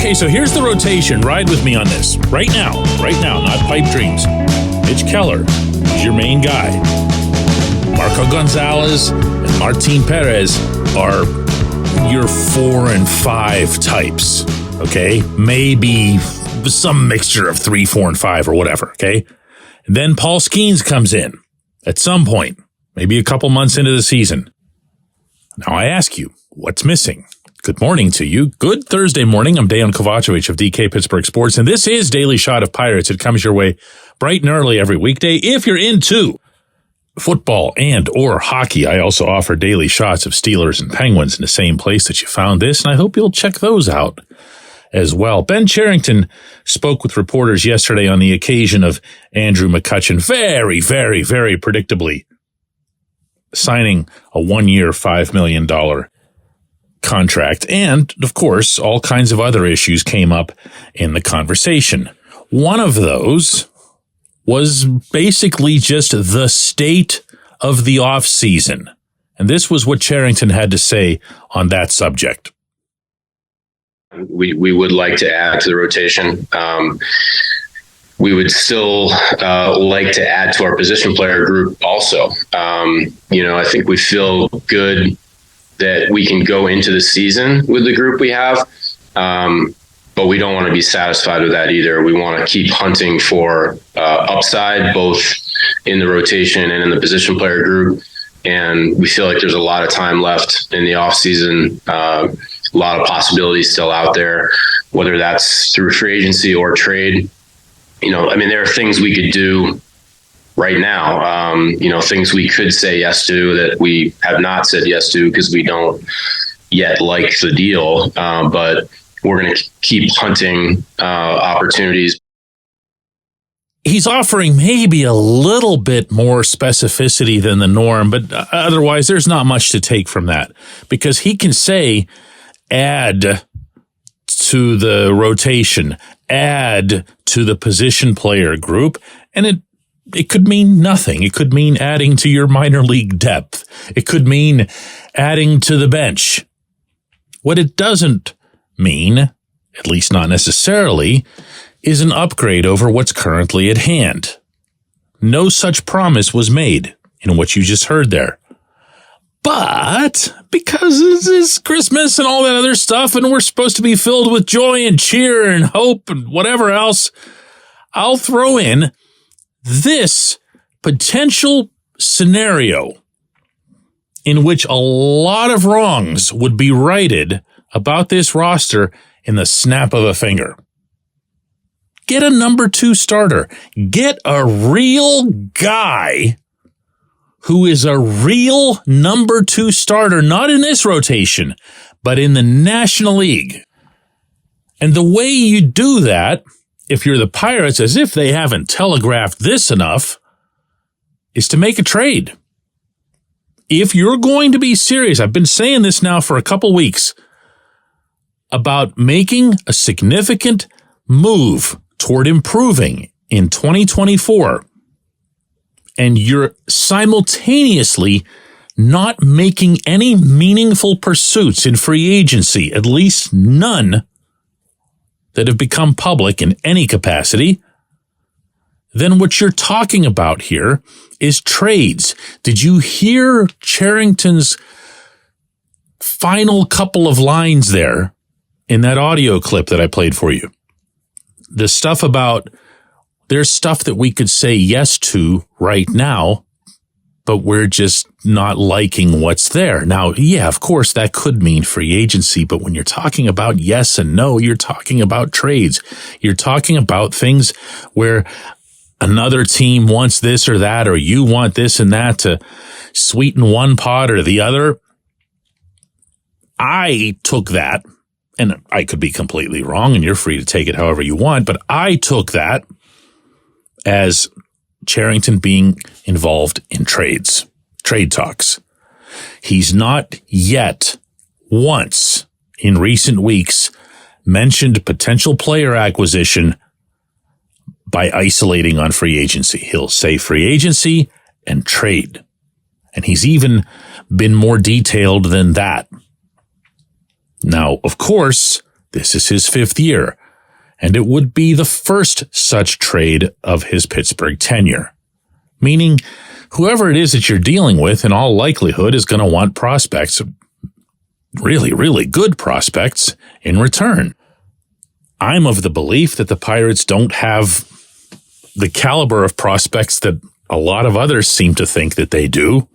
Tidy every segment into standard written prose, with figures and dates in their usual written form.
Okay, so here's the rotation. Ride with me on this. Right now, not pipe dreams. Mitch Keller is your main guy. Marco Gonzalez and Martin Perez are your 4 and 5 types, okay? Maybe some mixture of 3, 4, and 5 or whatever, okay? And then Paul Skeens comes in at some point, maybe a couple months into the season. Now I ask you, what's missing? Good morning to you. Good Thursday morning. I'm Dejan Kovacevic of DK Pittsburgh Sports, and this is Daily Shot of Pirates. It comes your way bright and early every weekday. If you're into football and or hockey, I also offer daily shots of Steelers and Penguins in the same place that you found this, and I hope you'll check those out as well. Ben Cherington spoke with reporters yesterday on the occasion of Andrew McCutchen very, very, very predictably signing a 1-year, $5 million contract. And, of course, all kinds of other issues came up in the conversation. One of those was basically just the state of the offseason. And this was what Cherington had to say on that subject. We would like to add to the rotation. We would still like to add to our position player group also. I think we feel good that we can go into the season with the group we have. But we don't want to be satisfied with that either. We want to keep hunting for upside, both in the rotation and in the position player group. And we feel like there's a lot of time left in the offseason, a lot of possibilities still out there, whether that's through free agency or trade. There are things we could do right now, things we could say yes to that we have not said yes to because we don't yet like the deal. But we're going to keep hunting opportunities. He's offering maybe a little bit more specificity than the norm, but otherwise there's not much to take from that, because he can say add to the rotation, add to the position player group, and it could mean nothing. It could mean adding to your minor league depth. It could mean adding to the bench. What it doesn't mean, at least not necessarily, is an upgrade over what's currently at hand. No such promise was made in what you just heard there. But because this is Christmas and all that other stuff, and we're supposed to be filled with joy and cheer and hope and whatever else, I'll throw in this potential scenario in which a lot of wrongs would be righted about this roster in the snap of a finger. Get a number 2 starter. Get a real guy who is a real number 2 starter, not in this rotation, but in the National League. And the way you do that, if you're the Pirates, as if they haven't telegraphed this enough, is to make a trade. If you're going to be serious, I've been saying this now for a couple weeks, about making a significant move toward improving in 2024, and you're simultaneously not making any meaningful pursuits in free agency, at least none that have become public in any capacity, then what you're talking about here is trades. Did you hear Cherington's final couple of lines there in that audio clip that I played for you? The stuff about there's stuff that we could say yes to right now, but we're just not liking what's there. Now, yeah, of course, that could mean free agency, but when you're talking about yes and no, you're talking about trades. You're talking about things where another team wants this or that, or you want this and that to sweeten one pot or the other. I took that, and I could be completely wrong, and you're free to take it however you want, but I took that as Cherington being involved in trade talks. He's not yet once in recent weeks mentioned potential player acquisition by isolating on free agency. He'll say free agency and trade. And he's even been more detailed than that. Now, of course, This is his 5th year, and it would be the first such trade of his Pittsburgh tenure. Meaning, whoever it is that you're dealing with, in all likelihood, is going to want prospects, really, really good prospects, in return. I'm of the belief that the Pirates don't have the caliber of prospects that a lot of others seem to think that they do,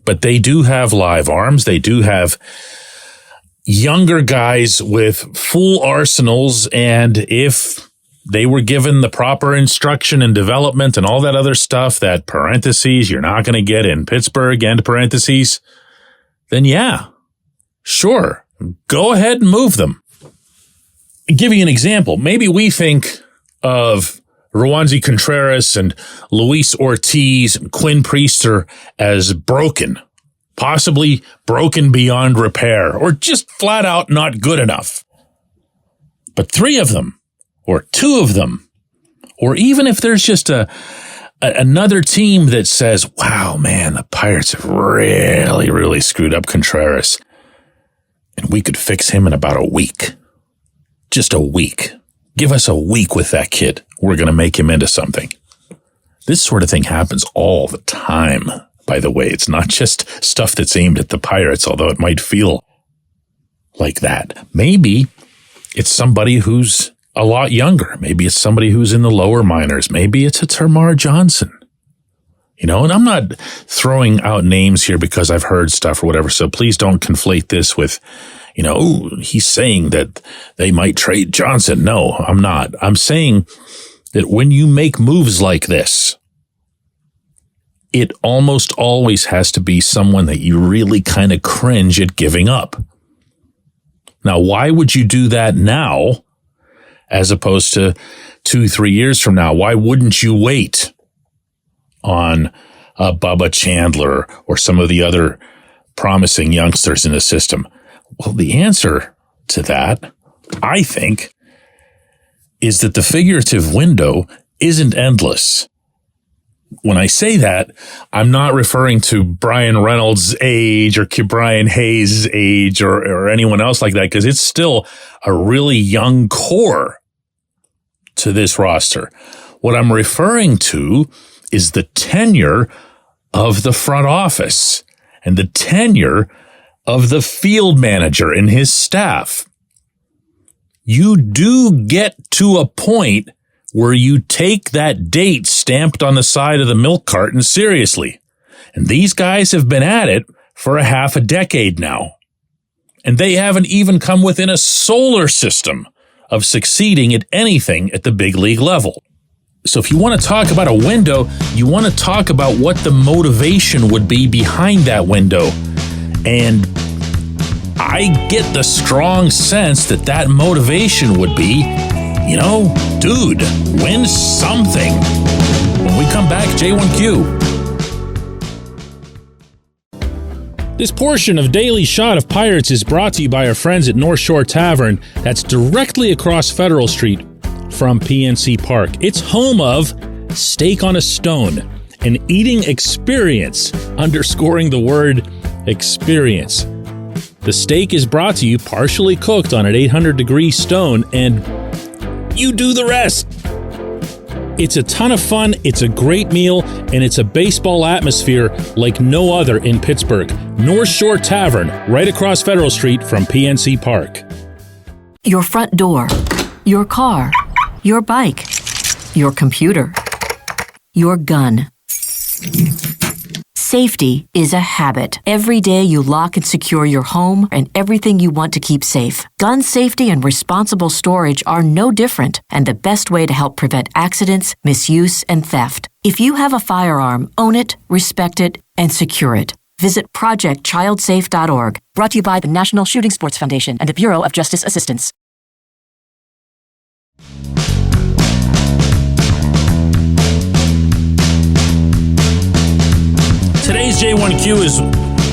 but they do have live arms. They do have younger guys with full arsenals, and if they were given the proper instruction and development and all that other stuff that parentheses you're not going to get in Pittsburgh and parentheses, then yeah, sure, go ahead and move them. I'll give you an example. Maybe we think of Roansy Contreras and Luis Ortiz and Quinn Priester as broken, possibly broken beyond repair, or just flat out not good enough. But 3 of them, or 2 of them, or even if there's just another team that says, wow, man, the Pirates have really, really screwed up Contreras, and we could fix him in about a week. Just a week. Give us a week with that kid. We're going to make him into something. This sort of thing happens all the time, by the way. It's not just stuff that's aimed at the Pirates, although it might feel like that. Maybe it's somebody who's a lot younger. Maybe it's somebody who's in the lower minors. Maybe it's a Termarr Johnson. You know, and I'm not throwing out names here because I've heard stuff or whatever, so please don't conflate this with, you know, oh, he's saying that they might trade Johnson. No, I'm not. I'm saying that when you make moves like this, it almost always has to be someone that you really kind of cringe at giving up. Now, why would you do that now as opposed to 2-3 years from now? Why wouldn't you wait on Bubba Chandler or some of the other promising youngsters in the system? Well, the answer to that, I think, is that the figurative window isn't endless. When I say that, I'm not referring to Brian Reynolds' age or Brian Hayes' age or anyone else like that, because it's still a really young core to this roster. What I'm referring to is the tenure of the front office and the tenure of the field manager and his staff. You do get to a point where you take that date stamped on the side of the milk carton seriously. And these guys have been at it for a half a decade now. And they haven't even come within a solar system of succeeding at anything at the big league level. So if you want to talk about a window, you want to talk about what the motivation would be behind that window. And I get the strong sense that that motivation would be, you know, dude, win something. When we come back, J1Q. This portion of Daily Shot of Pirates is brought to you by our friends at North Shore Tavern, that's directly across Federal Street from PNC Park. It's home of Steak on a Stone, an eating experience, underscoring the word experience. The steak is brought to you partially cooked on an 800-degree stone, and you do the rest. It's a ton of fun, it's a great meal, and it's a baseball atmosphere like no other in Pittsburgh. North Shore Tavern, right across Federal Street from PNC Park. Your front door, your car, your bike, your computer, your gun. Safety is a habit. Every day you lock and secure your home and everything you want to keep safe. Gun safety and responsible storage are no different, and the best way to help prevent accidents, misuse, and theft. If you have a firearm, own it, respect it, and secure it. Visit ProjectChildSafe.org. Brought to you by the National Shooting Sports Foundation and the Bureau of Justice Assistance. Today's J1Q is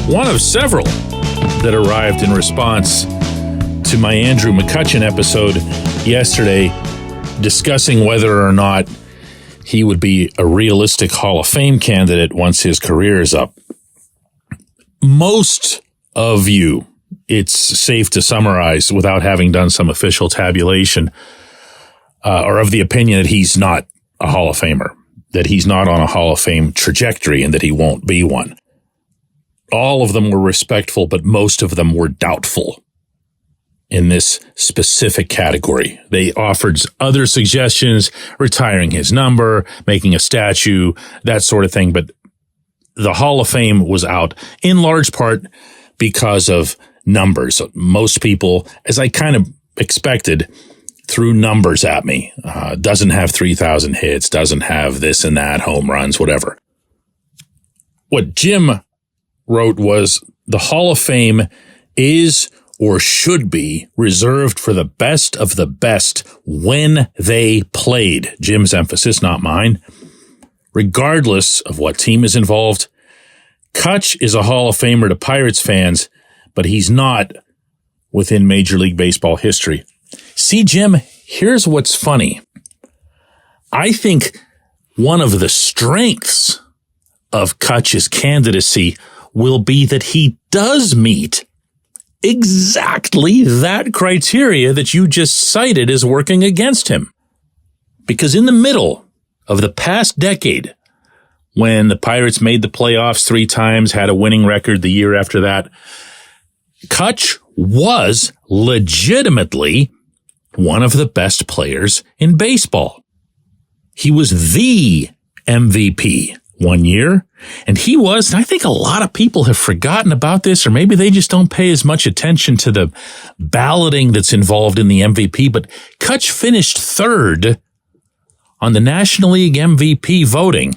one of several that arrived in response to my Andrew McCutchen episode yesterday, discussing whether or not he would be a realistic Hall of Fame candidate once his career is up. Most of you, it's safe to summarize without having done some official tabulation, or of the opinion that he's not a Hall of Famer, that he's not on a Hall of Fame trajectory and that he won't be one. All of them were respectful, but most of them were doubtful in this specific category. They offered other suggestions, retiring his number, making a statue, that sort of thing. But the Hall of Fame was out in large part because of numbers. Most people, as I kind of expected, threw numbers at me. Doesn't have 3,000 hits, doesn't have this and that, home runs, whatever. What Jim wrote was the Hall of Fame is or should be reserved for the best of the best when they played. Jim's emphasis, not mine. Regardless of what team is involved, Kutch is a Hall of Famer to Pirates fans, but he's not within Major League Baseball history. See, Jim, here's what's funny. I think one of the strengths of Kutch's candidacy will be that he does meet exactly that criteria that you just cited as working against him. Because in the middle of the past decade, when the Pirates made the playoffs 3 times, had a winning record the year after that, Kutch was legitimately one of the best players in baseball. He was the MVP one year, and he was, and I think a lot of people have forgotten about this, or maybe they just don't pay as much attention to the balloting that's involved in the MVP, but Kutch finished 3rd on the National League MVP voting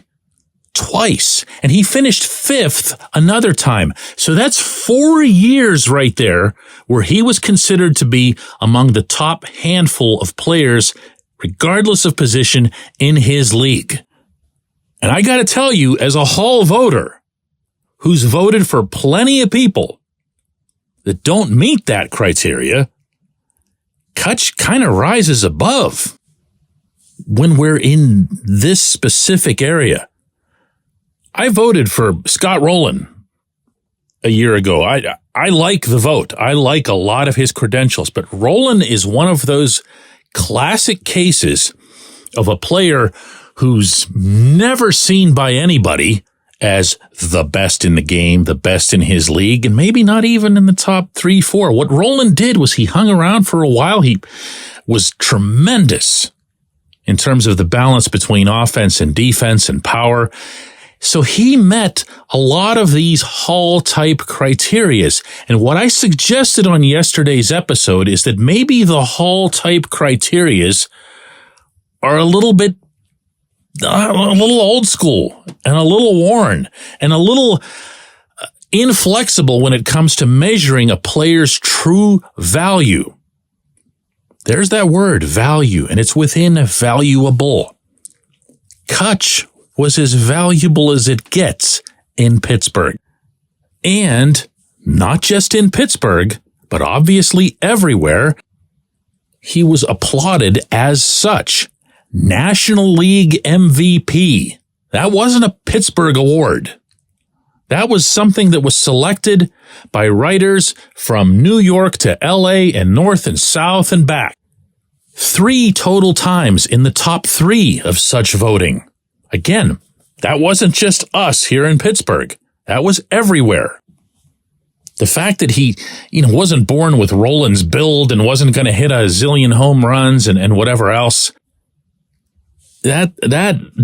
twice, and he finished 5th another time. So that's 4 years right there where he was considered to be among the top handful of players, regardless of position, in his league. And I got to tell you, as a Hall voter who's voted for plenty of people that don't meet that criteria, Kutch kind of rises above when we're in this specific area. I voted for Scott Rowland a year ago. I like the vote. I like a lot of his credentials, but Rowland is one of those classic cases of a player who's never seen by anybody as the best in the game, the best in his league, and maybe not even in the top 3, 4. What Rowland did was he hung around for a while. He was tremendous in terms of the balance between offense and defense and power. So he met a lot of these Hall-type criterias. And what I suggested on yesterday's episode is that maybe the Hall-type criterias are a little old school and a little worn and a little inflexible when it comes to measuring a player's true value. There's that word, value, and it's within valuable. Kutch was as valuable as it gets in Pittsburgh. And not just in Pittsburgh, but obviously everywhere, he was applauded as such. National League MVP. That wasn't a Pittsburgh award. That was something that was selected by writers from New York to LA and north and south and back. 3 total times in the top 3 of such voting. Again, that wasn't just us here in Pittsburgh. That was everywhere. The fact that he, wasn't born with Rowland's build and wasn't going to hit a zillion home runs and whatever else, that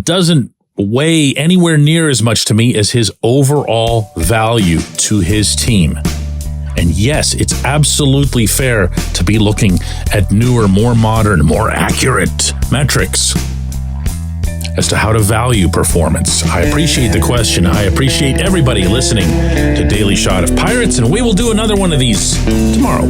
doesn't weigh anywhere near as much to me as his overall value to his team. And yes, it's absolutely fair to be looking at newer, more modern, more accurate metrics as to how to value performance. I appreciate the question. I appreciate everybody listening to Daily Shot of Pirates, and we will do another one of these tomorrow.